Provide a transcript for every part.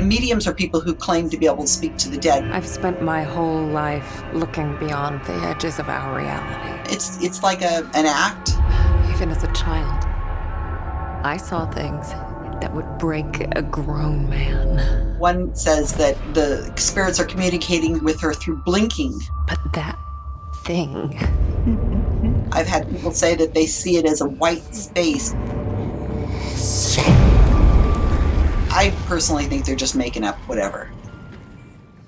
Mediums are people who claim to be able to speak to the dead. I've spent my whole life looking beyond the edges of our reality. It's like an act. Even as a child, I saw things that would break a grown man. One says that the spirits are communicating with her through blinking. But that thing... I've had people say that they see it as a white space. I personally think they're just making up whatever.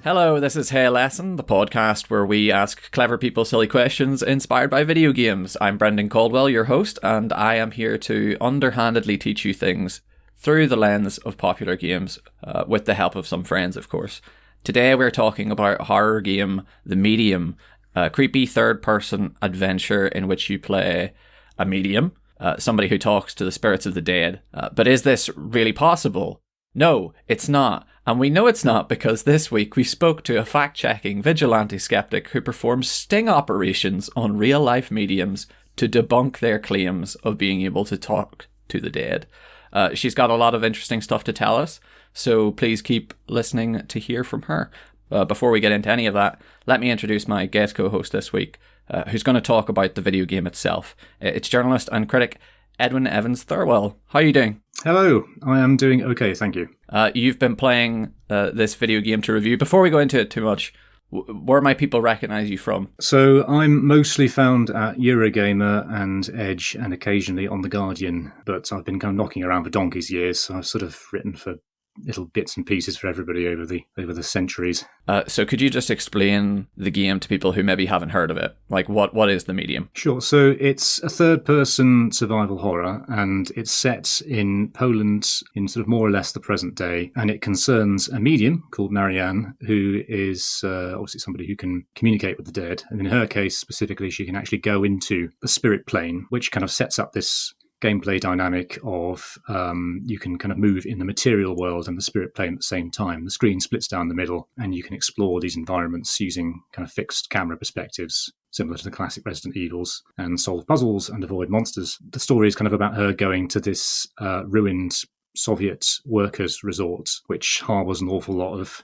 Hello, this is Hey Lesson, the podcast where we ask clever people silly questions inspired by video games. I'm Brendan Caldwell, your host, and I am here to underhandedly teach you things through the lens of popular games, with the help of some friends, of course. Today we're talking about a horror game, The Medium, a creepy third-person adventure in which you play a medium, somebody who talks to the spirits of the dead. But is this really possible? No, it's not. And we know it's not because this week we spoke to a fact-checking vigilante skeptic who performs sting operations on real-life mediums to debunk their claims of being able to talk to the dead. She's got a lot of interesting stuff to tell us, so please keep listening to hear from her. Before we get into any of that, let me introduce my guest co-host this week, who's going to talk about the video game itself. It's journalist and critic Edwin Evans Thirlwell. How are you doing? Hello, I am doing okay, thank you. You've been playing this video game to review. Before we go into it too much, where might people recognise you from? So I'm mostly found at Eurogamer and Edge and occasionally on The Guardian, but I've been kind of knocking around for donkey's years, so I've sort of written for little bits and pieces for everybody over the centuries. So could you just explain the game to people who maybe haven't heard of it? Like, what is The Medium? Sure. So it's a third-person survival horror, and it's set in Poland in sort of more or less the present day, and it concerns a medium called Marianne, who is obviously somebody who can communicate with the dead. And in her case, specifically, she can actually go into the spirit plane, which kind of sets up this gameplay dynamic of you can kind of move in the material world and the spirit plane at the same time. The screen splits down the middle and you can explore these environments using kind of fixed camera perspectives, similar to the classic Resident Evils, and solve puzzles and avoid monsters. The story is kind of about her going to this ruined Soviet workers' resort, which harbours an awful lot of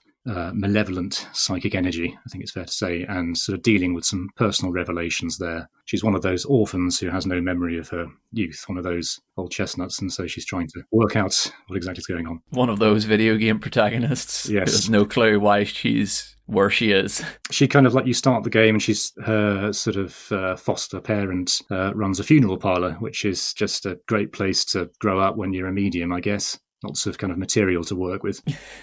malevolent psychic energy, I think it's fair to say, and sort of dealing with some personal revelations there. She's one of those orphans who has no memory of her youth, one of those old chestnuts, and so she's trying to work out what exactly is going on. One of those video game protagonists. Yes. Who has no clue why she's where she is. She kind of like, you start the game and she's her sort of foster parent runs a funeral parlour, which is just a great place to grow up when you're a medium, I guess. Lots of kind of material to work with.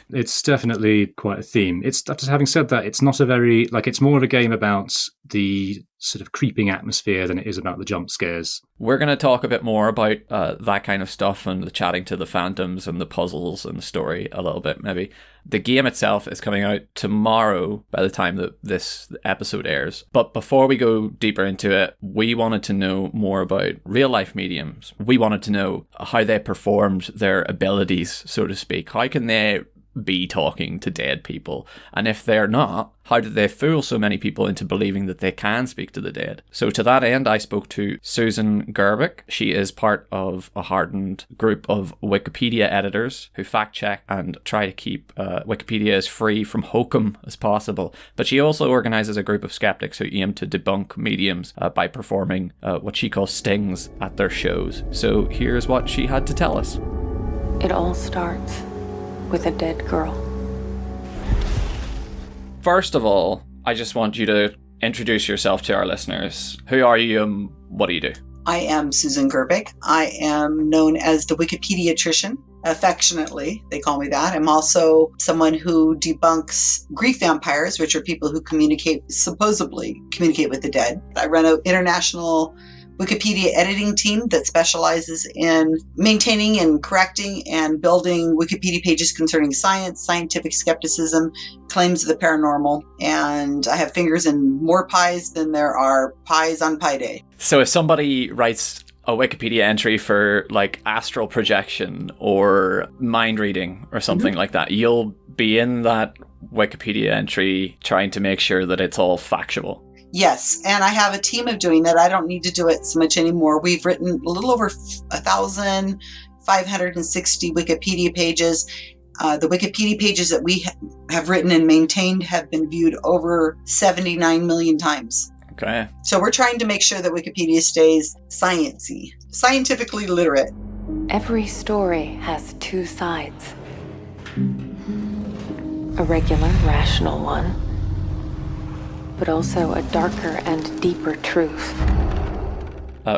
It's definitely quite a theme. It's, having said that, it's not a very, it's more of a game about the sort of creeping atmosphere than it is about the jump scares. We're going to talk a bit more about that kind of stuff and the chatting to the phantoms and the puzzles and the story a little bit, maybe. The game itself is coming out tomorrow by the time that this episode airs. But before we go deeper into it, we wanted to know more about real-life mediums. We wanted to know how they performed their abilities, so to speak. How can they be talking to dead people? And if they're not, how did they fool so many people into believing that they can speak to the dead? So to that end, I spoke to Susan Gerbic. She is part of a hardened group of Wikipedia editors who fact check and try to keep Wikipedia as free from hokum as possible. But she also organises a group of skeptics who aim to debunk mediums by performing what she calls stings at their shows. So here's what she had to tell us. It all starts with a dead girl. First of all, I just want you to introduce yourself to our listeners. Who are you and what do you do? I am Susan Gerbic. I am known as the Wikipediatrician. Affectionately, they call me that. I'm also someone who debunks grief vampires, which are people who supposedly communicate with the dead. I run an international Wikipedia editing team that specializes in maintaining and correcting and building Wikipedia pages concerning science, scientific skepticism, claims of the paranormal, and I have fingers in more pies than there are pies on Pi Day. So if somebody writes a Wikipedia entry for like astral projection or mind reading or something like that, you'll be in that Wikipedia entry trying to make sure that it's all factual. Yes, and I have a team of doing that. I don't need to do it so much anymore. We've written a little over 1,560 Wikipedia pages. The Wikipedia pages that we have written and maintained have been viewed over 79 million times. Okay. So we're trying to make sure that Wikipedia stays sciencey, scientifically literate. Every story has two sides. A regular, rational one, but also a darker and deeper truth.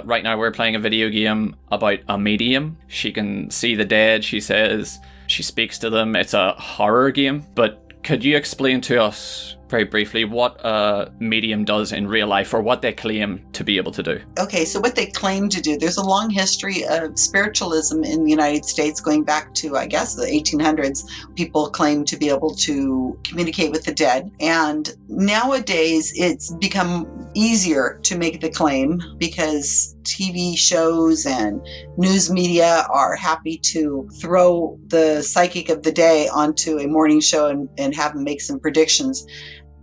Right now we're playing a video game about a medium. She can see the dead, she says. She speaks to them. It's a horror game. But could you explain to us very briefly what a medium does in real life, or what they claim to be able to do? Okay, so what they claim to do, there's a long history of spiritualism in the United States going back to, I guess, the 1800s. People claim to be able to communicate with the dead. And nowadays it's become easier to make the claim because TV shows and news media are happy to throw the psychic of the day onto a morning show and have them make some predictions.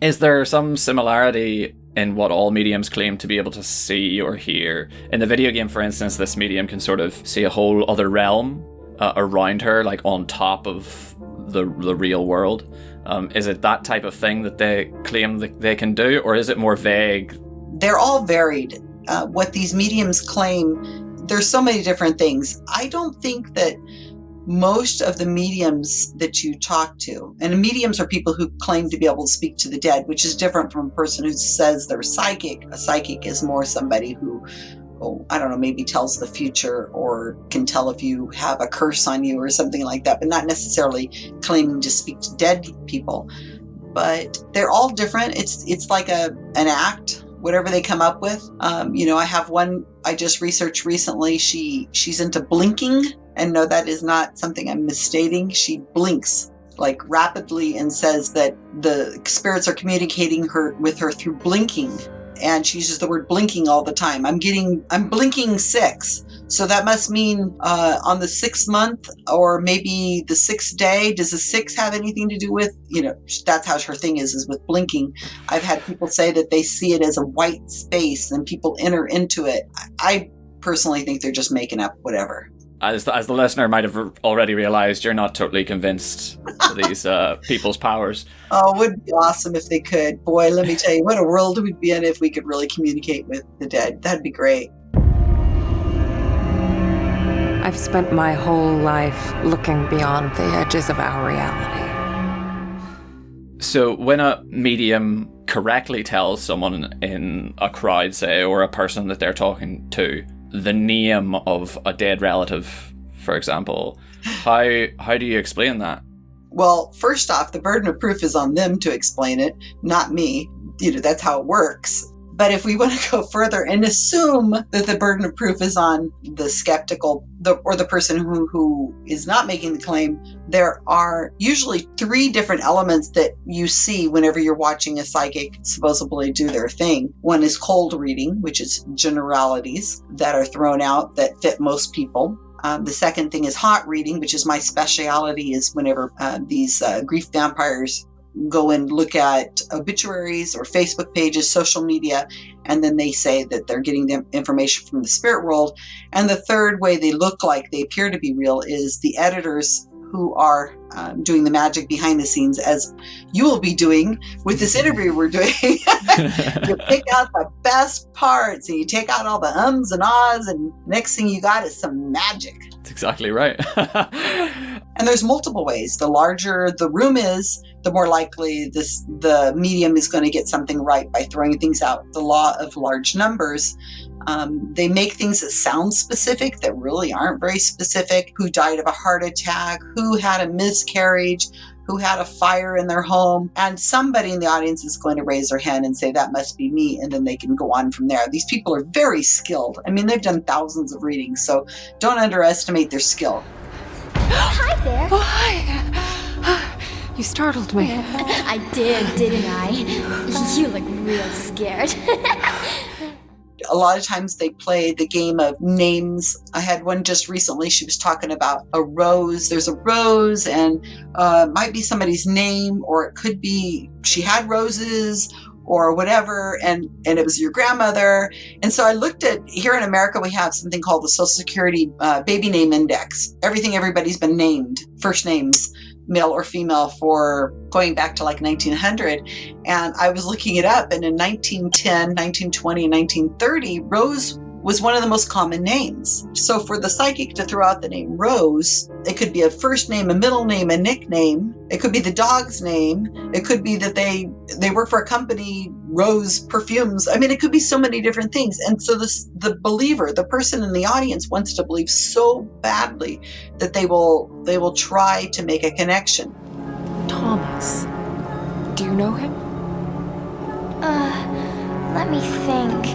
Is there some similarity in what all mediums claim to be able to see or hear? In the video game, for instance, this medium can sort of see a whole other realm around her, like on top of the real world. Is it that type of thing that they claim that they can do, or is it more vague? They're all varied. What these mediums claim, there's so many different things. I don't think that most of the mediums that you talk to, and mediums are people who claim to be able to speak to the dead, which is different from a person who says they're psychic. A psychic is more somebody who, I don't know, maybe tells the future or can tell if you have a curse on you or something like that, but not necessarily claiming to speak to dead people. But they're all different. It's like an act, whatever they come up with. I have one I just researched recently. She's into blinking. And no, that is not something I'm misstating. She blinks like rapidly and says that the spirits are communicating with her through blinking. And she uses the word blinking all the time. I'm blinking 6. So that must mean on the 6th month or maybe the 6th day. Does the 6 have anything to do with, that's how her thing is with blinking. I've had people say that they see it as a white space and people enter into it. I personally think they're just making up whatever. As the listener might have already realized, you're not totally convinced of these people's powers. Oh, it would be awesome if they could. Boy, let me tell you, what a world we'd be in if we could really communicate with the dead. That'd be great. I've spent my whole life looking beyond the edges of our reality. So when a medium correctly tells someone in a crowd, say, or a person that they're talking to, the name of a dead relative, for example, how do you explain that? Well, first off, the burden of proof is on them to explain it, not me. That's how it works. But if we want to go further and assume that the burden of proof is on the skeptical or the person who is not making the claim, there are usually 3 different elements that you see whenever you're watching a psychic supposedly do their thing. One is cold reading, which is generalities that are thrown out that fit most people. The second thing is hot reading, which is my specialty, is whenever these grief vampires go and look at obituaries or Facebook pages, social media, and then they say that they're getting the information from the spirit world. And the third way they look like they appear to be real is the editors who are doing the magic behind the scenes, as you will be doing with this interview we're doing. You pick out the best parts and you take out all the ums and ahs, and next thing you got is some magic. That's exactly right. And there's multiple ways. The larger the room is, the more likely the medium is going to get something right by throwing things out. The law of large numbers. They make things that sound specific that really aren't very specific. Who died of a heart attack, who had a miscarriage, who had a fire in their home. And somebody in the audience is going to raise their hand and say, that must be me. And then they can go on from there. These people are very skilled. I mean, they've done thousands of readings, so don't underestimate their skill. Hi there. Oh, hi. You startled me. I did, didn't I? You look real scared. A lot of times they play the game of names. I had one just recently. She was talking about a rose. There's a rose and might be somebody's name, or it could be she had roses or whatever, and it was your grandmother. And so I looked at, here in America, we have something called the Social Security Baby Name Index. Everybody's been named, first names, male or female for going back to like 1900. And I was looking it up, and in 1910, 1920, and 1930, Rose was one of the most common names. So for the psychic to throw out the name Rose, it could be a first name, a middle name, a nickname. It could be the dog's name. It could be that they work for a company, Rose Perfumes. I mean, it could be so many different things. And so the believer, the person in the audience, wants to believe so badly that they will try to make a connection. Thomas. Do you know him? Let me think.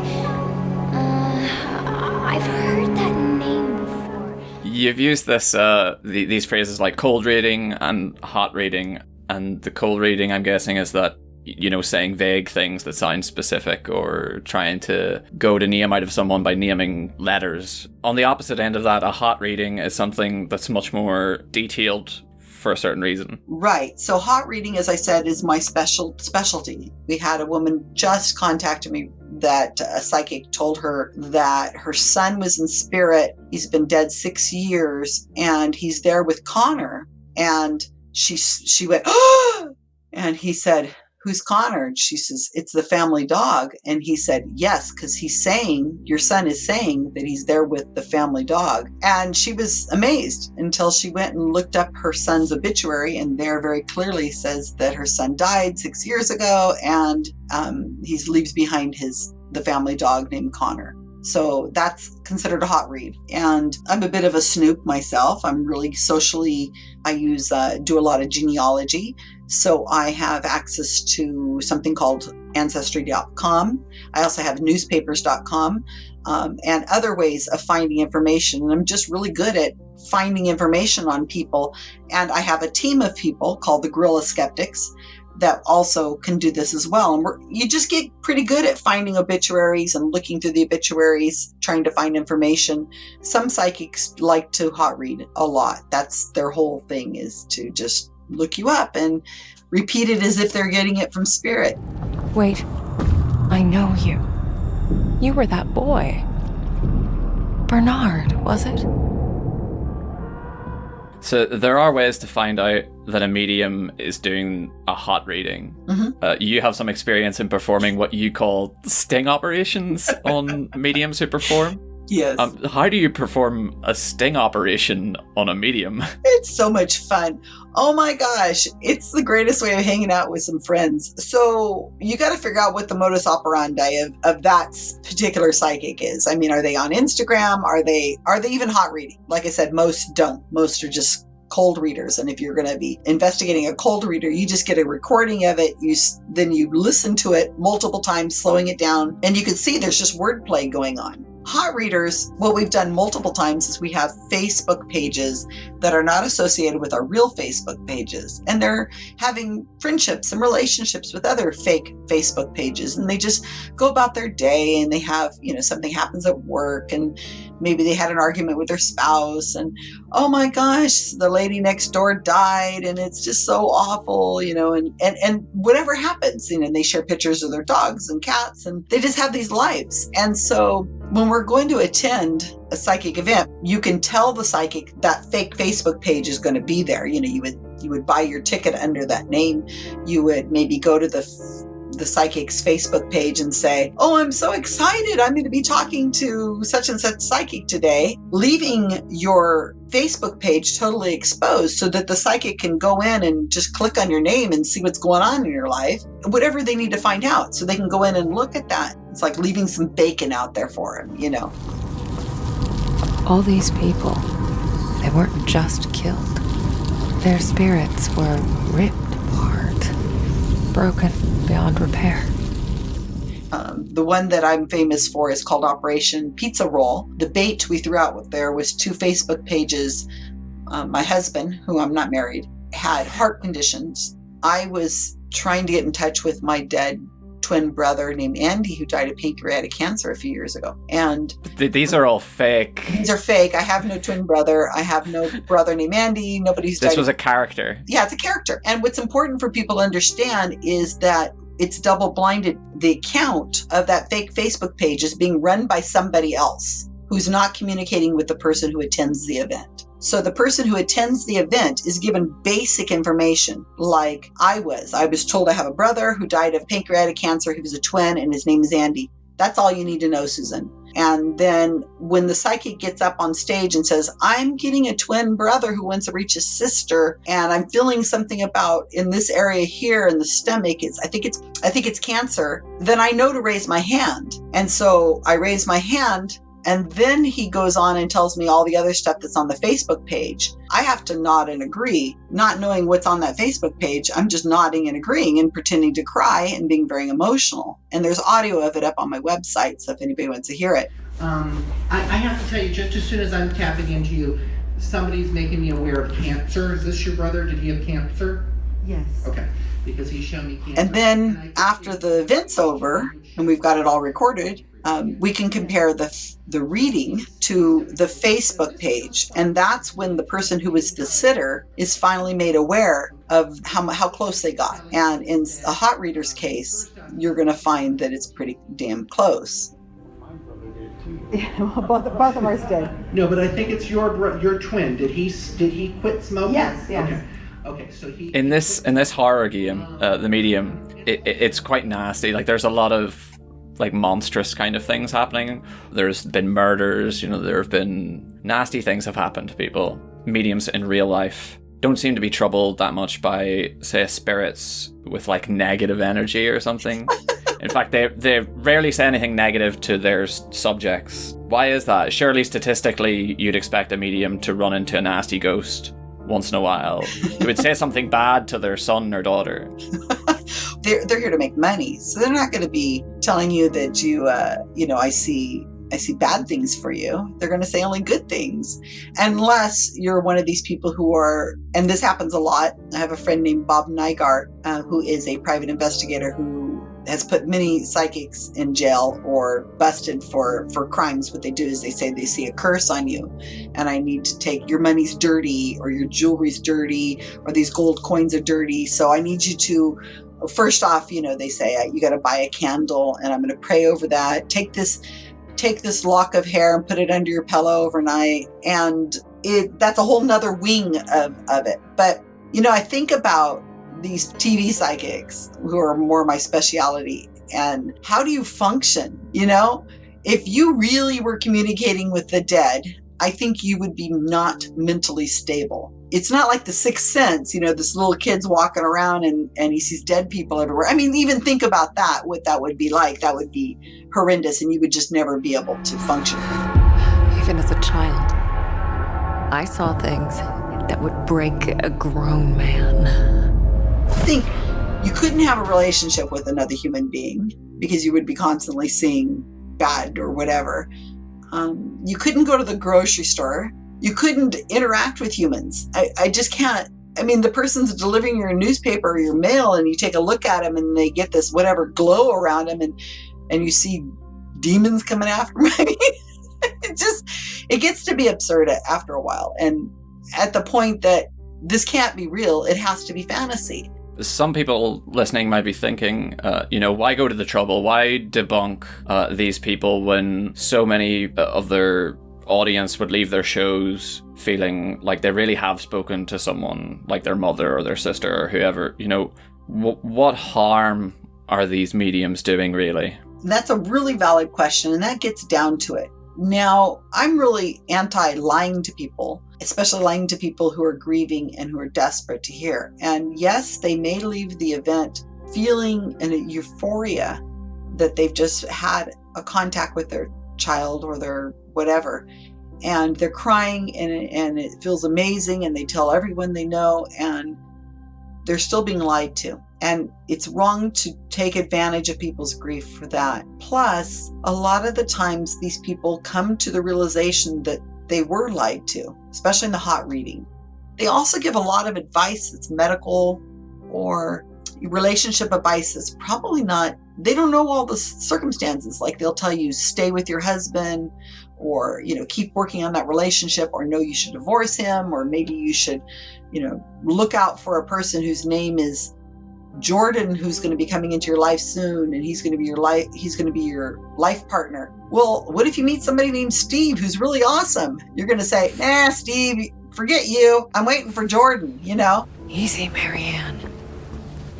I've heard that name before. You've used this these phrases like cold reading and hot reading, and the cold reading, I'm guessing, is that, you know, saying vague things that sound specific or trying to go to name out of someone by naming letters. On the opposite end of that, a hot reading is something that's much more detailed for a certain reason. Right. So hot reading, as I said, is my specialty. We had a woman just contacted me that a psychic told her that her son was in spirit. He's been dead 6 years, and he's there with Connor. And she went, oh! And he said, who's Connor? And she says, it's the family dog. And he said, yes, because your son is saying that he's there with the family dog. And she was amazed until she went and looked up her son's obituary, and there very clearly says that her son died 6 years ago, and he leaves behind the family dog named Connor. So that's considered a hot read. And I'm a bit of a snoop myself. I'm really socially, I do a lot of genealogy. So I have access to something called Ancestry.com. I also have newspapers.com and other ways of finding information. And I'm just really good at finding information on people. And I have a team of people called the Guerrilla Skeptics that also can do this as well. And you just get pretty good at finding obituaries and looking through the obituaries, trying to find information. Some psychics like to hot read a lot. That's their whole thing, is to just look you up and repeat it as if they're getting it from spirit. Wait, I know you. You were that boy. Bernard, was it? So there are ways to find out that a medium is doing a hot reading. Mm-hmm. You have some experience in performing what you call sting operations on mediums who perform. Yes. How do you perform a sting operation on a medium? It's so much fun. Oh my gosh, it's the greatest way of hanging out with some friends. So you got to figure out what the modus operandi of that particular psychic is. I mean, are they on Instagram? Are they even hot reading? Like I said, most don't. Most are just cold readers. And if you're going to be investigating a cold reader, you just get a recording of it. Then you listen to it multiple times, slowing it down, and you can see there's just wordplay going on. Hot readers, what we've done multiple times is we have Facebook pages that are not associated with our real Facebook pages. And they're having friendships and relationships with other fake Facebook pages. And they just go about their day, and they have, something happens at work, and maybe they had an argument with their spouse, and oh my gosh, the lady next door died, and it's just so awful, and whatever happens, and they share pictures of their dogs and cats, and they just have these lives. And so when we're going to attend a psychic event, you can tell the psychic that fake Facebook page is going to be there. You would buy your ticket under that name. You would maybe go to the psychic's Facebook page and say, oh, I'm so excited. I'm going to be talking to such and such psychic today, leaving your Facebook page totally exposed so that the psychic can go in and just click on your name and see what's going on in your life, whatever they need to find out. So they can go in and look at that. It's like leaving some bacon out there for them, All these people, they weren't just killed. Their spirits were ripped apart, broken beyond repair. The one that I'm famous for is called Operation Pizza Roll. The bait we threw out there was 2 Facebook pages. My husband, who I'm not married, had heart conditions. I was trying to get in touch with my dead twin brother named Andy, who died of pancreatic cancer a few years ago. And these are all fake. These are fake. I have no twin brother. I have no brother named Andy. Nobody's died. This was a character. Yeah, it's a character. And what's important for people to understand is that it's double-blinded. The account of that fake Facebook page is being run by somebody else who's not communicating with the person who attends the event. So the person who attends the event is given basic information, like I was told I have a brother who died of pancreatic cancer. He was a twin and his name is Andy. That's all you need to know, Susan. And then when the psychic gets up on stage and says, I'm getting a twin brother who wants to reach his sister, and I'm feeling something about in this area here in the stomach, I think it's cancer, then I know to raise my hand. And so I raise my hand, and then he goes on and tells me all the other stuff that's on the Facebook page. I have to nod and agree, not knowing what's on that Facebook page. I'm just nodding and agreeing and pretending to cry and being very emotional. And there's audio of it up on my website, so if anybody wants to hear it. I have to tell you, just as soon as I'm tapping into you, somebody's making me aware of cancer. Is this your brother? Did he have cancer? Yes. Okay, because he's shown me cancer. And then after the event's over, and we've got it all recorded, we can compare the reading to the Facebook page. And that's when the person who was the sitter is finally made aware of how close they got. And in a hot reader's case, you're going to find that it's pretty damn close. Yeah, well, both of ours did. No, but I think it's your twin. Did he quit smoking? Yes. Okay. So he In this horror game, The Medium, it's quite nasty. Like there's a lot of like monstrous kind of things happening. There's been murders, there have been nasty things have happened to people. Mediums in real life don't seem to be troubled that much by, say, spirits with like negative energy or something. In fact, they rarely say anything negative to their subjects. Why is that? Surely statistically you'd expect a medium to run into a nasty ghost once in a while. They would say something bad to their son or daughter. They're here to make money, so they're not going to be telling you that I see bad things for you. They're going to say only good things, unless you're one of these people who are, and this happens a lot. I have a friend named Bob Nygaard, who is a private investigator who has put many psychics in jail or busted for crimes. What they do is they say they see a curse on you, and I need to take your money's dirty, or your jewelry's dirty, or these gold coins are dirty. So I need you to, first off, they say you got to buy a candle, and I'm going to pray over that. Take this lock of hair and put it under your pillow overnight, and that's a whole nother wing of it. But I think about these TV psychics who are more my specialty, and how do you function? If you really were communicating with the dead, I think you would be not mentally stable. It's not like The Sixth Sense, this little kid's walking around and he sees dead people everywhere. I mean, even think about that, what that would be like. That would be horrendous, and you would just never be able to function. Even as a child, I saw things that would break a grown man. I think you couldn't have a relationship with another human being because you would be constantly seeing bad or whatever. You couldn't go to the grocery store. You couldn't interact with humans. I just can't. I mean, the person's delivering your newspaper or your mail, and you take a look at them and they get this whatever glow around them, and you see demons coming after them. I mean, it gets to be absurd after a while. And at the point that this can't be real, it has to be fantasy. Some people listening might be thinking, why go to the trouble? Why debunk these people when so many of their audience would leave their shows feeling like they really have spoken to someone like their mother or their sister or whoever? What harm are these mediums doing, really? That's a really valid question, and that gets down to it. Now, I'm really anti-lying to people, especially lying to people who are grieving and who are desperate to hear. And yes, they may leave the event feeling a euphoria that they've just had a contact with their child or their whatever, and they're crying and it feels amazing, and they tell everyone they know, and they're still being lied to. And it's wrong to take advantage of people's grief for that. Plus, a lot of the times these people come to the realization that they were lied to, especially in the hot reading. They also give a lot of advice that's medical or relationship advice that's probably not, they don't know all the circumstances. Like they'll tell you, stay with your husband, or, keep working on that relationship, or no, you should divorce him, or maybe you should, look out for a person whose name is Jordan, who's going to be coming into your life soon, and he's going to be your life partner. Well, what if you meet somebody named Steve who's really awesome? You're going to say, nah, Steve, forget you. I'm waiting for Jordan, you know? Easy, Marianne.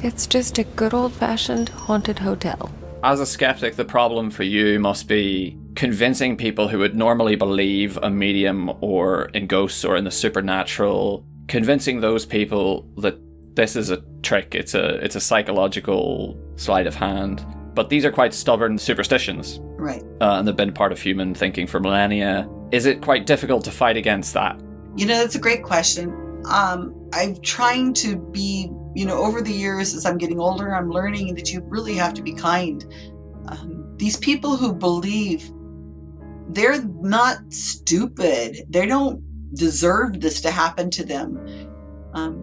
It's just a good old-fashioned haunted hotel. As a skeptic, the problem for you must be convincing people who would normally believe a medium or in ghosts or in the supernatural, convincing those people that this is a trick, it's a psychological sleight of hand. But these are quite stubborn superstitions. Right. And they've been part of human thinking for millennia. Is it quite difficult to fight against that? You know, that's a great question. I'm trying to be, you know, over the years as I'm getting older, I'm learning that you really have to be kind. These people who believe, they're not stupid. They don't deserve this to happen to them.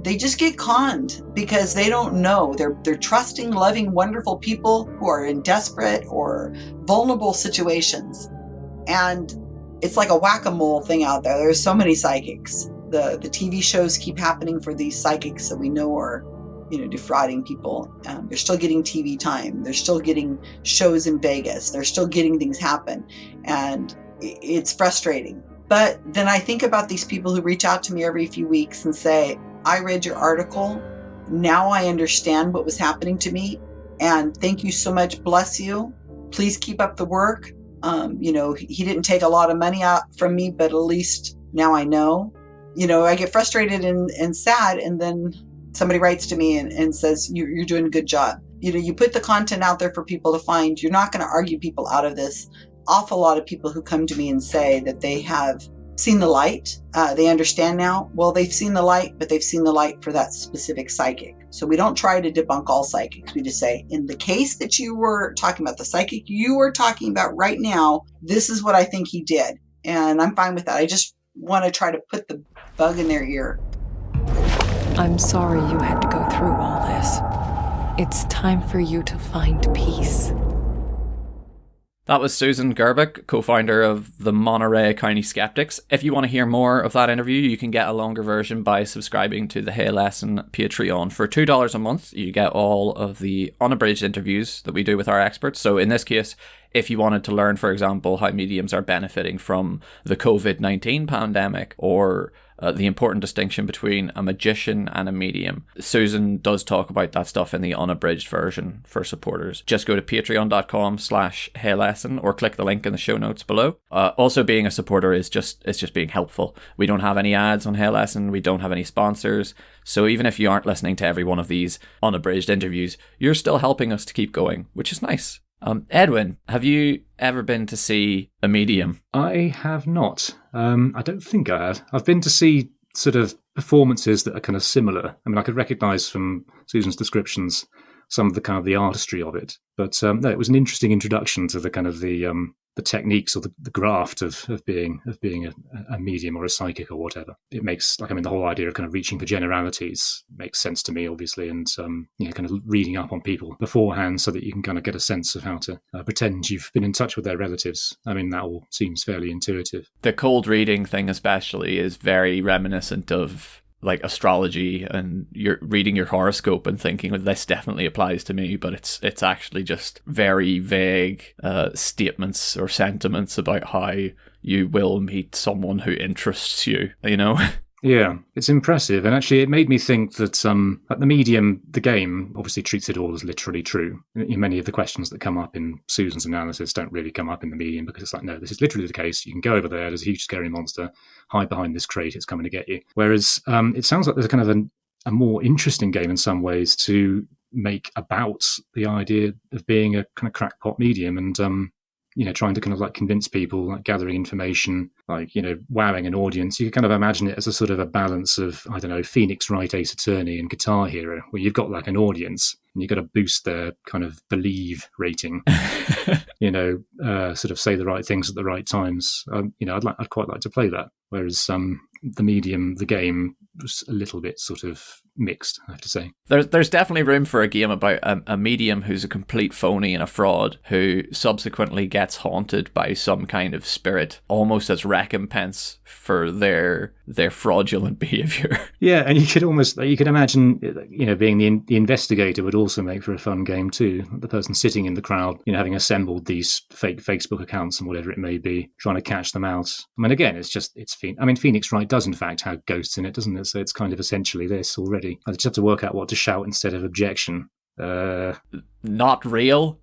They just get conned because they don't know. They're trusting, loving, wonderful people who are in desperate or vulnerable situations. And it's like a whack-a-mole thing out there. There's so many psychics. The TV shows keep happening for these psychics that we know are, you know, defrauding people. They're still getting TV time. They're still getting shows in Vegas. They're still getting things happen. And it's frustrating. But then I think about these people who reach out to me every few weeks and say, I read your article. Now I understand what was happening to me. And thank you so much. Bless you. Please keep up the work. You know, he didn't take a lot of money out from me, but at least now I know. You know, I get frustrated and sad. And then somebody writes to me and says, you're doing a good job. You know, you put the content out there for people to find. You're not going to argue people out of this. Awful lot of people who come to me and say that they have seen the light. They understand now. Well, they've seen the light, but they've seen the light for that specific psychic. So we don't try to debunk all psychics. We just say, in the case that you were talking about, the psychic you were talking about right now, this is what I think he did. And I'm fine with that. I just want to try to put the bug in their ear. I'm sorry you had to go through all this. It's time for you to find peace. That was Susan Gerbic, co-founder of the Monterey County Skeptics. If you want to hear more of that interview, you can get a longer version by subscribing to the Hey Lesson Patreon. For $2 a month, you get all of the unabridged interviews that we do with our experts. So in this case, if you wanted to learn, for example, how mediums are benefiting from the COVID-19 pandemic, or the important distinction between a magician and a medium, Susan does talk about that stuff in the unabridged version for supporters. Just go to patreon.com/heylesson or click the link in the show notes below. Also, being a supporter is just being helpful. We don't have any ads on Hey Lesson. We don't have any sponsors. So even if you aren't listening to every one of these unabridged interviews, you're still helping us to keep going, which is nice. Edwin, have you ever been to see a medium? I have not. I don't think I have. I've been to see sort of performances that are kind of similar. I mean, I could recognise from Susan's descriptions some of the kind of the artistry of it. But no, it was an interesting introduction to the kind of the techniques or the graft of being a medium or a psychic or whatever. It makes, like, I mean, the whole idea of kind of reaching for generalities makes sense to me, obviously, and you know, kind of reading up on people beforehand so that you can kind of get a sense of how to pretend you've been in touch with their relatives. I mean, that all seems fairly intuitive. The cold reading thing especially is very reminiscent of like astrology, and you're reading your horoscope and thinking, well, this definitely applies to me, but it's actually just very vague statements or sentiments about how you will meet someone who interests you, you know? Yeah, it's impressive. And actually, it made me think that at the medium, the game obviously treats it all as literally true. Many of the questions that come up in Susan's analysis don't really come up in the medium, because it's like, no, this is literally the case. You can go over there. There's a huge scary monster. Hide behind this crate. It's coming to get you. Whereas it sounds like there's kind of a more interesting game in some ways to make about the idea of being a kind of crackpot medium and, you know, trying to kind of like convince people, like gathering information, like, you know, wowing an audience. You can kind of imagine it as a sort of a balance of, I don't know, Phoenix Wright, Ace Attorney and Guitar Hero, where you've got like an audience and you've got to boost their kind of believe rating, you know, sort of say the right things at the right times. You know, I'd quite like to play that. Whereas the medium, the game, was a little bit sort of mixed, I have to say. There's definitely room for a game about a medium who's a complete phony and a fraud who subsequently gets haunted by some kind of spirit, almost as recompense for their fraudulent behavior. Yeah, and you could imagine, being the investigator would also make for a fun game too. The person sitting in the crowd, having assembled these fake Facebook accounts and whatever it may be, trying to catch them out. I mean, again, Phoenix Wright does in fact have ghosts in it, doesn't it? So it's kind of essentially this already. I just have to work out what to shout instead of objection. Not real.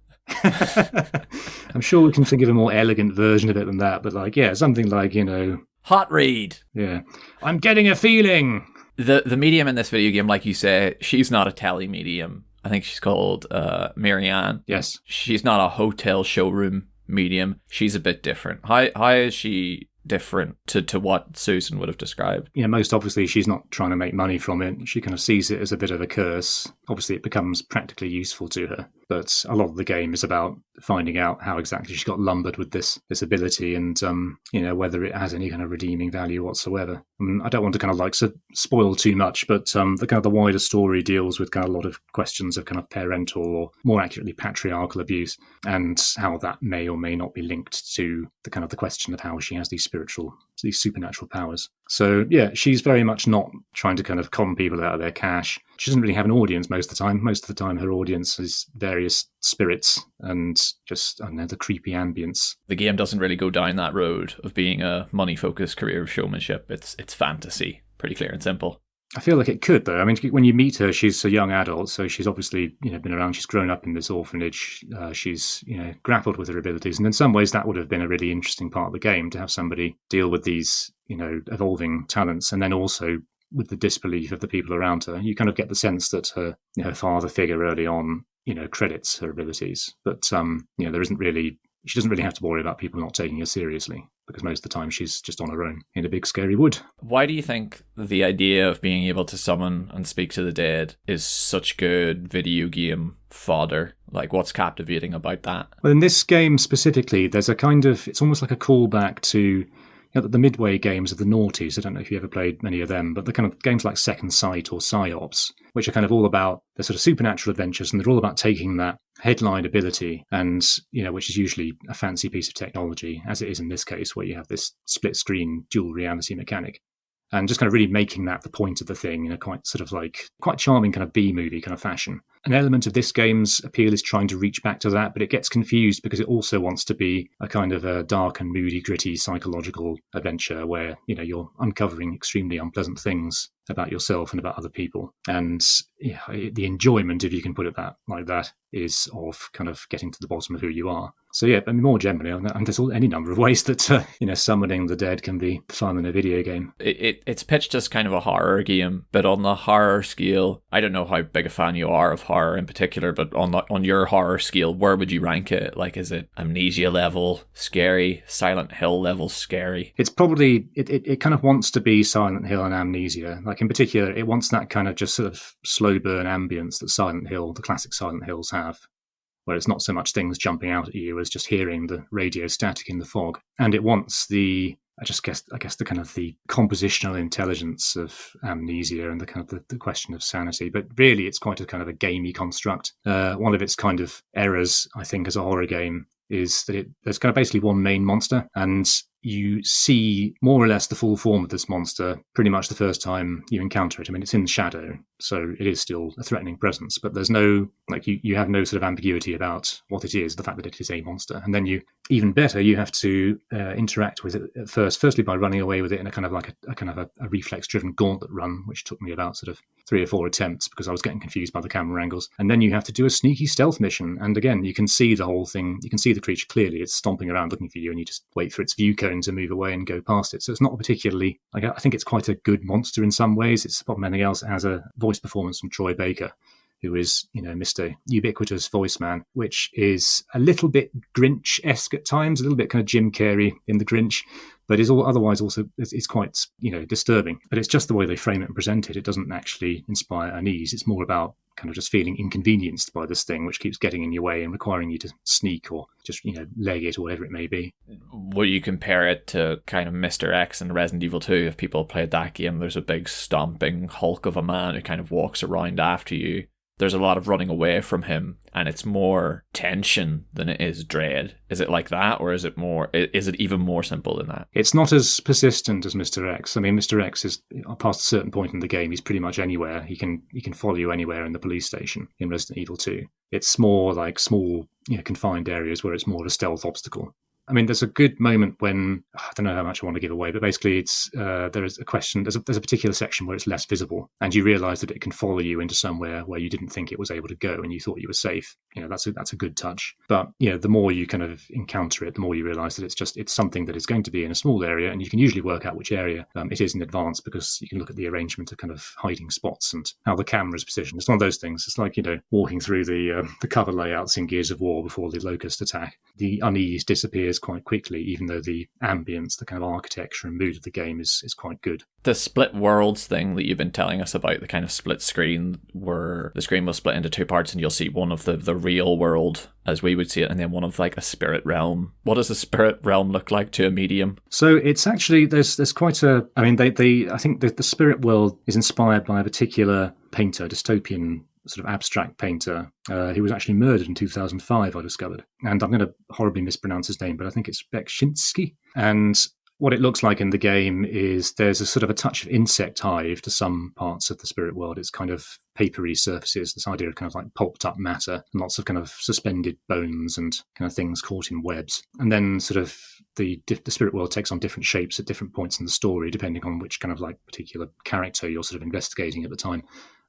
I'm sure we can think of a more elegant version of it than that, but something like, hot read. Yeah. I'm getting a feeling. The medium in this video game, like you say, she's not a telemedium. I think she's called Marianne. Yes. She's not a hotel showroom medium. She's a bit different. How is she different to what Susan would have described? Most obviously she's not trying to make money from it. She kind of sees it as a bit of a curse. Obviously it becomes practically useful to her, but a lot of the game is about finding out how exactly she got lumbered with this ability and whether it has any kind of redeeming value whatsoever. I don't want to kind of spoil too much, but the wider story deals with kind of a lot of questions of kind of parental, or more accurately patriarchal abuse, and how that may or may not be linked to the question of how she has these supernatural powers. So yeah, she's very much not trying to kind of con people out of their cash. She doesn't really have an audience most of the time. Most of the time her audience is various spirits and just, I don't know, the creepy ambience. The game doesn't really go down that road of being a money-focused career of showmanship. It's fantasy, pretty clear and simple. I feel like it could, though. I mean, when you meet her, she's a young adult, so she's obviously been around. She's grown up in this orphanage. She's grappled with her abilities, and in some ways, that would have been a really interesting part of the game, to have somebody deal with these evolving talents, and then also with the disbelief of the people around her. You kind of get the sense that her father figure early on credits her abilities, but there isn't really. She doesn't really have to worry about people not taking her seriously, because most of the time she's just on her own in a big scary wood. Why do you think the idea of being able to summon and speak to the dead is such good video game fodder? Like, what's captivating about that? Well, in this game specifically, there's a kind of, it's almost like a callback to the Midway games of the noughties. I don't know if you ever played many of them, but the kind of games like Second Sight or Psyops, which are kind of all about the sort of supernatural adventures, and they're all about taking that headline ability and, which is usually a fancy piece of technology, as it is in this case, where you have this split screen dual reality mechanic, and just kind of really making that the point of the thing in a quite charming kind of B-movie kind of fashion. An element of this game's appeal is trying to reach back to that, but it gets confused because it also wants to be a kind of a dark and moody, gritty psychological adventure where, you're uncovering extremely unpleasant things about yourself and about other people. And the enjoyment, if you can put it like that, is of kind of getting to the bottom of who you are. So yeah, I mean, more generally, and there's any number of ways that summoning the dead can be fun in a video game. It's pitched as kind of a horror game, but on the horror scale, I don't know how big a fan you are of horror in particular, but on your horror scale, where would you rank it? Like, is it Amnesia level scary, Silent Hill level scary? It's probably it kind of wants to be Silent Hill and Amnesia. Like, in particular, it wants that kind of just sort of slow burn ambience that the classic Silent Hills have, where it's not so much things jumping out at you as just hearing the radio static in the fog. And it wants the kind of the compositional intelligence of Amnesia and the kind of the question of sanity. But really, it's quite a kind of a gamey construct. One of its kind of errors, I think, as a horror game is that there's kind of basically one main monster, and you see more or less the full form of this monster pretty much the first time you encounter it. I mean, it's in shadow, so it is still a threatening presence, but there's no, you have no sort of ambiguity about what it is, the fact that it is a monster. And then you have to interact with it at firstly by running away with it in a kind of like a reflex-driven gauntlet run, which took me about sort of 3 or 4 attempts because I was getting confused by the camera angles. And then you have to do a sneaky stealth mission, and again, you can see the whole thing. You can see the creature clearly. It's stomping around looking for you, and you just wait for its view cone to move away and go past it. So it's not particularly, I think it's quite a good monster in some ways. It's apart from anything else, it has a voice performance from Troy Baker, who is, Mr. Ubiquitous Voice Man, which is a little bit Grinch-esque at times, a little bit kind of Jim Carrey in The Grinch, but is otherwise also it's quite, disturbing. But it's just the way they frame it and present it. It doesn't actually inspire unease. It's more about kind of just feeling inconvenienced by this thing, which keeps getting in your way and requiring you to sneak or just, leg it or whatever it may be. Would you compare it to kind of Mr. X and Resident Evil 2? If people played that game, there's a big stomping hulk of a man who kind of walks around after you. There's a lot of running away from him, and it's more tension than it is dread. Is it like that, or is it even more simple than that? It's not as persistent as Mr. X. I mean, Mr. X is, past a certain point in the game, he's pretty much anywhere. He can follow you anywhere in the police station in Resident Evil 2. It's more like small, confined areas where it's more of a stealth obstacle. I mean, there's a good moment when, I don't know how much I want to give away, but basically it's there is a question, there's a particular section where it's less visible, and you realise that it can follow you into somewhere where you didn't think it was able to go and you thought you were safe. That's a good touch. But, the more you kind of encounter it, the more you realise that it's something that is going to be in a small area, and you can usually work out which area it is in advance because you can look at the arrangement of kind of hiding spots and how the camera's positioned. It's one of those things. It's like, walking through the cover layouts in Gears of War before the Locust attack. The unease disappears quite quickly, even though the ambience, the kind of architecture and mood of the game is quite good. The split worlds thing that you've been telling us about, the kind of split screen where the screen will split into two parts and you'll see one of the real world as we would see it, and then one of like a spirit realm. What does a spirit realm look like to a medium? So it's actually, there's quite a, I mean, I think that the spirit world is inspired by a particular painter, dystopian sort of abstract painter. He was actually murdered in 2005, I discovered. And I'm going to horribly mispronounce his name, but I think it's Beksinski. And what it looks like in the game is there's a sort of a touch of insect hive to some parts of the spirit world. It's kind of papery surfaces, this idea of kind of like pulped up matter, and lots of kind of suspended bones and kind of things caught in webs. And then sort of the spirit world takes on different shapes at different points in the story, depending on which kind of like particular character you're sort of investigating at the time.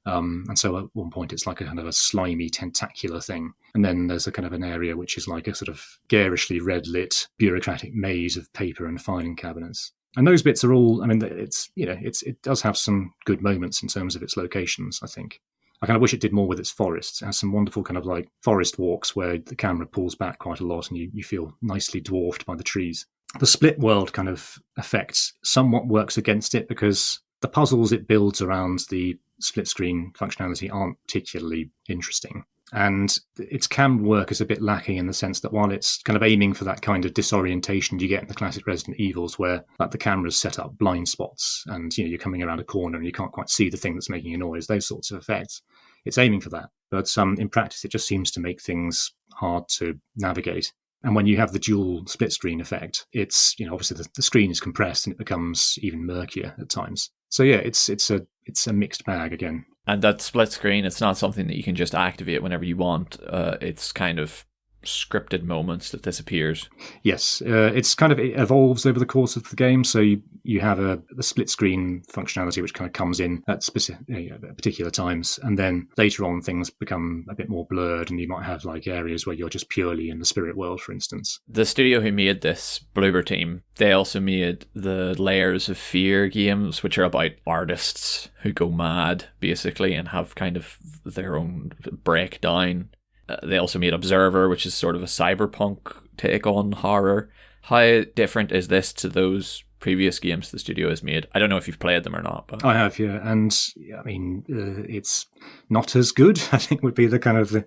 And so at one point it's like a kind of a slimy, tentacular thing. And then there's a kind of an area which is like a sort of garishly red-lit bureaucratic maze of paper and filing cabinets. And those bits are all, I mean, it does have some good moments in terms of its locations, I think. I kind of wish it did more with its forests. It has some wonderful kind of like forest walks where the camera pulls back quite a lot and you feel nicely dwarfed by the trees. The split world kind of effect somewhat works against it because the puzzles it builds around the split screen functionality aren't particularly interesting. And its camera work is a bit lacking in the sense that while it's kind of aiming for that kind of disorientation you get in the classic Resident Evils where like the camera's set up blind spots and you're coming around a corner and you can't quite see the thing that's making a noise, those sorts of effects, it's aiming for that. But in practice it just seems to make things hard to navigate. And when you have the dual split screen effect, it's obviously the screen is compressed and it becomes even murkier at times. So yeah, it's a mixed bag again. And that split screen, it's not something that you can just activate whenever you want. It's kind of scripted moments that disappears. Yes, it evolves over the course of the game. So you have the split screen functionality which kind of comes in at particular times, and then later on things become a bit more blurred, and you might have like areas where you're just purely in the spirit world, for instance. The studio who made this, Bloober Team, they also made the Layers of Fear games, which are about artists who go mad basically and have kind of their own breakdown. They also made Observer, which is sort of a cyberpunk take on horror. How different is this to those previous games the studio has made? I don't know if you've played them or not. But I have, yeah. And I mean, it's not as good, I think would be the kind of the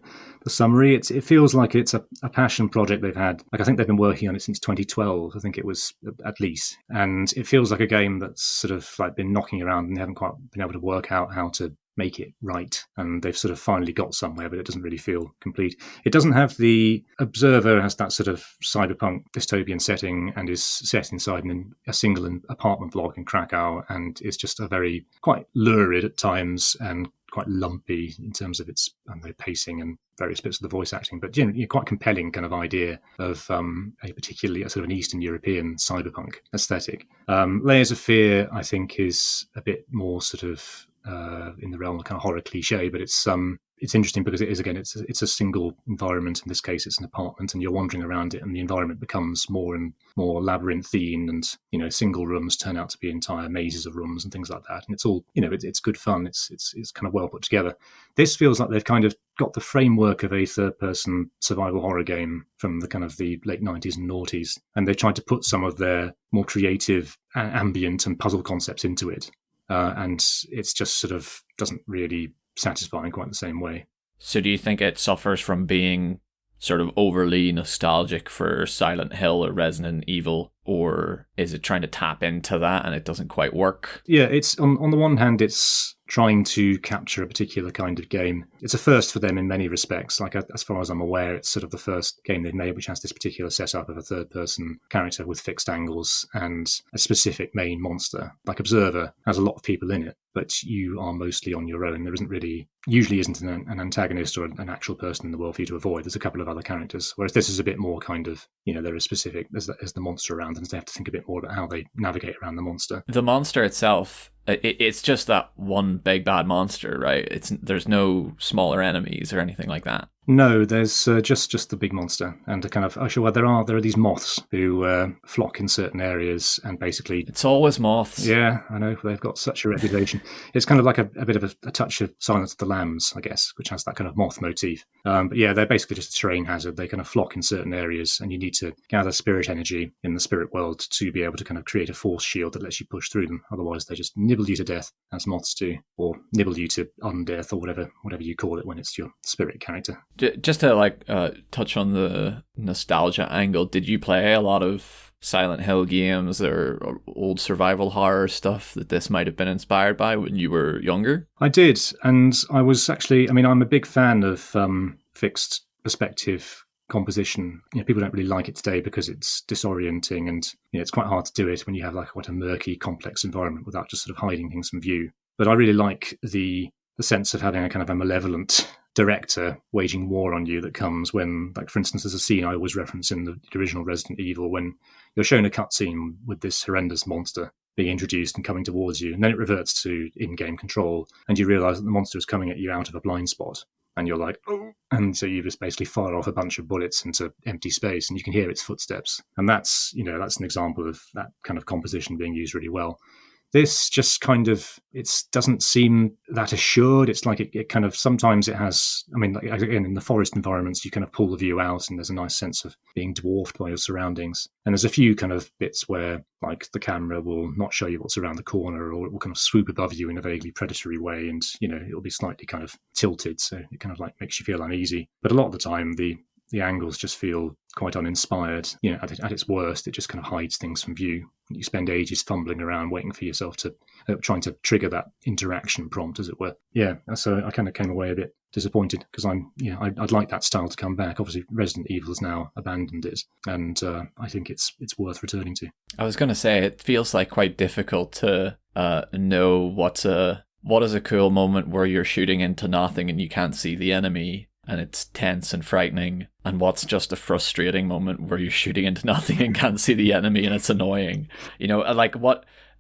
summary. It feels like it's a passion project they've had. Like I think they've been working on it since 2012. I think it was at least. And it feels like a game that's sort of like been knocking around and they haven't quite been able to work out how to make it right, and they've sort of finally got somewhere, but it doesn't really feel complete. It doesn't have the Observer has that sort of cyberpunk dystopian setting and is set inside a single apartment block in Krakow, and is just a very quite lurid at times and quite lumpy in terms of its pacing and various bits of the voice acting, but generally quite compelling kind of idea of particularly a sort of an Eastern European cyberpunk aesthetic. Layers of Fear, I think, is a bit more sort of in the realm of kind of horror cliche, but it's interesting because it is, again, it's a single environment. In this case, it's an apartment, and you're wandering around it, and the environment becomes more and more labyrinthine, and single rooms turn out to be entire mazes of rooms and things like that. And it's all it's good fun. It's kind of well put together. This feels like they've kind of got the framework of a third-person survival horror game from the kind of the late 90s and noughties, and they've tried to put some of their more creative ambient and puzzle concepts into it. And it's just sort of doesn't really satisfying quite the same way. So do you think it suffers from being sort of overly nostalgic for Silent Hill or Resident Evil, or is it trying to tap into that and it doesn't quite work? Yeah, it's on the one hand, it's trying to capture a particular kind of game. It's a first for them in many respects. Like, as far as I'm aware, it's sort of the first game they've made which has this particular setup of a third-person character with fixed angles and a specific main monster. Like, Observer has a lot of people in it, but you are mostly on your own. There usually isn't an antagonist or an actual person in the world for you to avoid. There's a couple of other characters, whereas this is a bit more kind of, there is specific, there's the monster around, and they have to think a bit more about how they navigate around the monster. The monster itself, it's just that one big bad monster, right? There's no smaller enemies or anything like that. No, there's just the big monster, and there are these moths who flock in certain areas, and basically it's always moths. Yeah, I know, they've got such a reputation. It's kind of like a bit of a touch of Silence of the Lambs, I guess, which has that kind of moth motif. But yeah, they're basically just a terrain hazard. They kind of flock in certain areas, and you need to gather spirit energy in the spirit world to be able to kind of create a force shield that lets you push through them. Otherwise, they just nibble you to death, as moths do, or nibble you to undeath, or whatever you call it when it's your spirit character. Just to touch on the nostalgia angle, did you play a lot of Silent Hill games or old survival horror stuff that this might have been inspired by when you were younger? I did, and I was actually, I'm a big fan of fixed perspective composition. People don't really like it today because it's disorienting, and it's quite hard to do it when you have quite a murky, complex environment without just sort of hiding things from view. But I really like the sense of having a kind of a malevolent director waging war on you that comes when, for instance, there's a scene I always reference in the original Resident Evil when you're shown a cutscene with this horrendous monster being introduced and coming towards you, and then it reverts to in-game control, and you realise that the monster is coming at you out of a blind spot, and you're like, oh, and so you just basically fire off a bunch of bullets into empty space, and you can hear its footsteps, and that's an example of that kind of composition being used really well. This just kind of, it doesn't seem that assured. It's like it kind of, sometimes it has, again, in the forest environments, you kind of pull the view out and there's a nice sense of being dwarfed by your surroundings. And there's a few kind of bits where, the camera will not show you what's around the corner, or it will kind of swoop above you in a vaguely predatory way, and, it'll be slightly kind of tilted, so it kind of makes you feel uneasy. But a lot of the time, the angles just feel quite uninspired. At its worst, it just kind of hides things from view. You spend ages fumbling around waiting for yourself to, trying to trigger that interaction prompt, as it were. Yeah, so I kind of came away a bit disappointed because I'd like that style to come back. Obviously, Resident Evil has now abandoned it, and I think it's worth returning to. I was going to say, it feels quite difficult to know what is a cool moment where you're shooting into nothing and you can't see the enemy, and it's tense and frightening, and what's just a frustrating moment where you're shooting into nothing and can't see the enemy and it's annoying.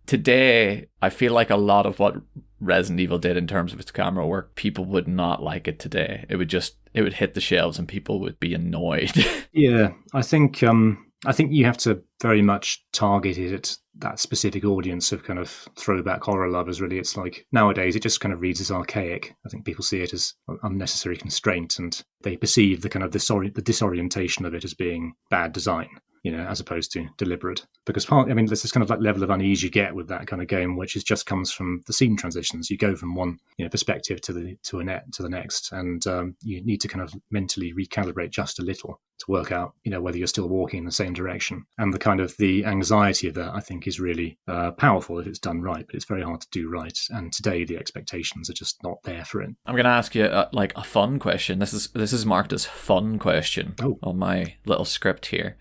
Today, I feel like a lot of what Resident Evil did in terms of its camera work, people would not like it today. It would hit the shelves and people would be annoyed. Yeah, I think you have to very much target it at that specific audience of kind of throwback horror lovers, really. It's nowadays it just kind of reads as archaic. I think people see it as unnecessary constraint, and they perceive the kind of the disorientation of it as being bad design, as opposed to deliberate. Because there's this kind of level of unease you get with that kind of game, which just comes from the scene transitions. You go from one perspective to the next, and you need to kind of mentally recalibrate just a little to work out whether you're still walking in the same direction. And the kind of the anxiety of that, I think, is really powerful if it's done right, but it's very hard to do right. And today the expectations are just not there for it. I'm going to ask you a fun question. This is marked as fun question on my little script here.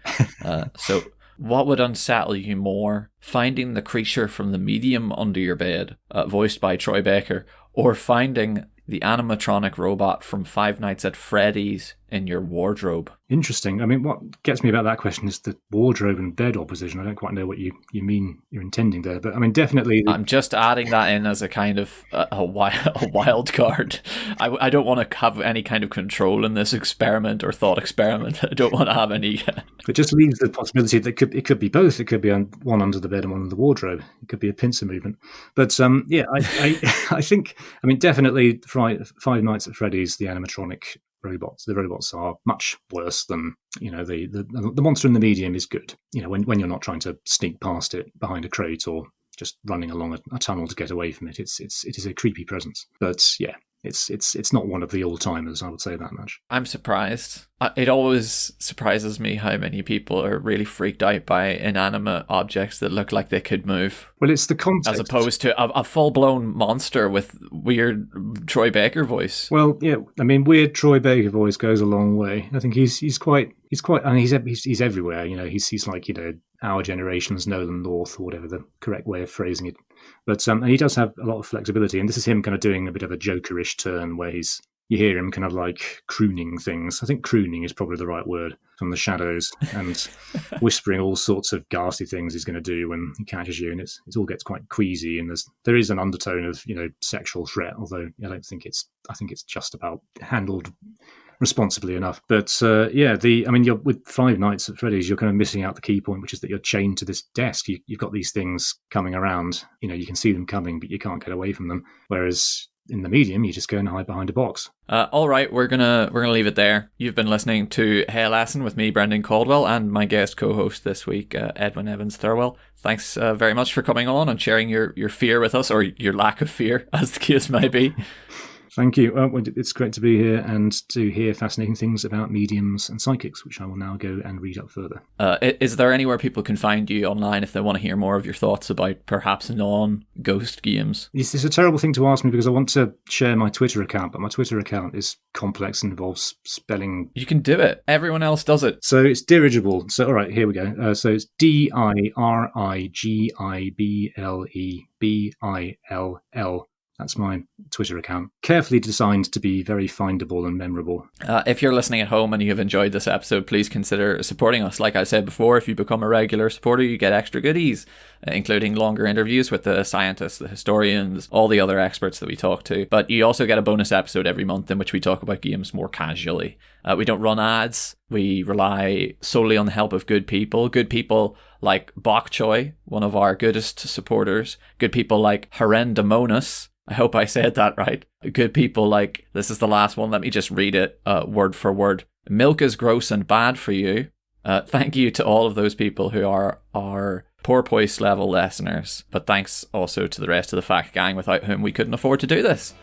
So what would unsettle you more, finding the creature from the Medium under your bed, voiced by Troy Baker, or finding the animatronic robot from Five Nights at Freddy's in your wardrobe? Interesting. What gets me about that question is the wardrobe and bed opposition. I don't quite know what you mean you're intending there, but definitely. I'm just adding that in as a kind of a wild card. I don't want to have any kind of control in this experiment or thought experiment. I don't want to have any. It just leaves the possibility that it could be both. It could be one under the bed and one in the wardrobe. It could be a pincer movement. But I think definitely Five Nights at Freddy's, the animatronic robots. The robots are much worse than the monster in the Medium is good. When you're not trying to sneak past it behind a crate or just running along a tunnel to get away from it. It is a creepy presence. But yeah, it's not one of the all-timers, I would say that much. I'm surprised. It always surprises me how many people are really freaked out by inanimate objects that look like they could move. Well, it's the context. As opposed to a full-blown monster with weird Troy Baker voice. Well, yeah, I mean, weird Troy Baker voice goes a long way. I think he's quite. I mean, he's everywhere. You know, he's like, you know, our generation's Nolan North, or whatever the correct way of phrasing it. But and he does have a lot of flexibility, and this is him kind of doing a bit of a Jokerish turn where you hear him kind of like crooning things. I think crooning is probably the right word, from the shadows, and whispering all sorts of ghastly things he's going to do when he catches you, and it all gets quite queasy, and there is an undertone of, you know, sexual threat, although I think it's just about handled responsibly enough. But you're with Five Nights at Freddy's, you're kind of missing out the key point, which is that you're chained to this desk. You've got these things coming around, you know, you can see them coming, but you can't get away from them. Whereas in the medium, you just go and hide behind a box. All right, we're gonna leave it there. You've been listening to Hey Lesson with me, Brendan Caldwell, and my guest co-host this week, Edwin Evans Thirlwell. Thanks very much for coming on and sharing your fear with us, or your lack of fear, as the case may be. Thank you. It's great to be here and to hear fascinating things about mediums and psychics, which I will now go and read up further. Is there anywhere people can find you online if they want to hear more of your thoughts about perhaps non-ghost games? This is a terrible thing to ask me because I want to share my Twitter account, but my Twitter account is complex and involves spelling. You can do it. Everyone else does it. So it's dirigible. So, all right, here we go. So it's DIRIGIBLEBILL. That's my Twitter account. Carefully designed to be very findable and memorable. If you're listening at home and you have enjoyed this episode, please consider supporting us. Like I said before, if you become a regular supporter, you get extra goodies, including longer interviews with the scientists, the historians, all the other experts that we talk to. But you also get a bonus episode every month in which we talk about games more casually. We don't run ads. We rely solely on the help of good people. Good people like Bok Choy, one of our goodest supporters. Good people like Harendamonas. I hope I said that right. Good people like, this is the last one, let me just read it word for word. Milk is gross and bad for you. Thank you to all of those people who are our porpoise level listeners. But thanks also to the rest of the Fact Gang, without whom we couldn't afford to do this.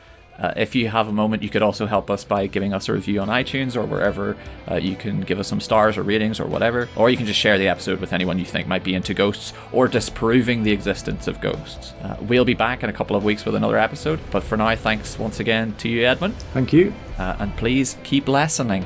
If you have a moment, you could also help us by giving us a review on iTunes or wherever you can give us some stars or ratings or whatever. Or you can just share the episode with anyone you think might be into ghosts or disproving the existence of ghosts. We'll be back in a couple of weeks with another episode. But for now, thanks once again to you, Edwin. Thank you. And please keep lessening.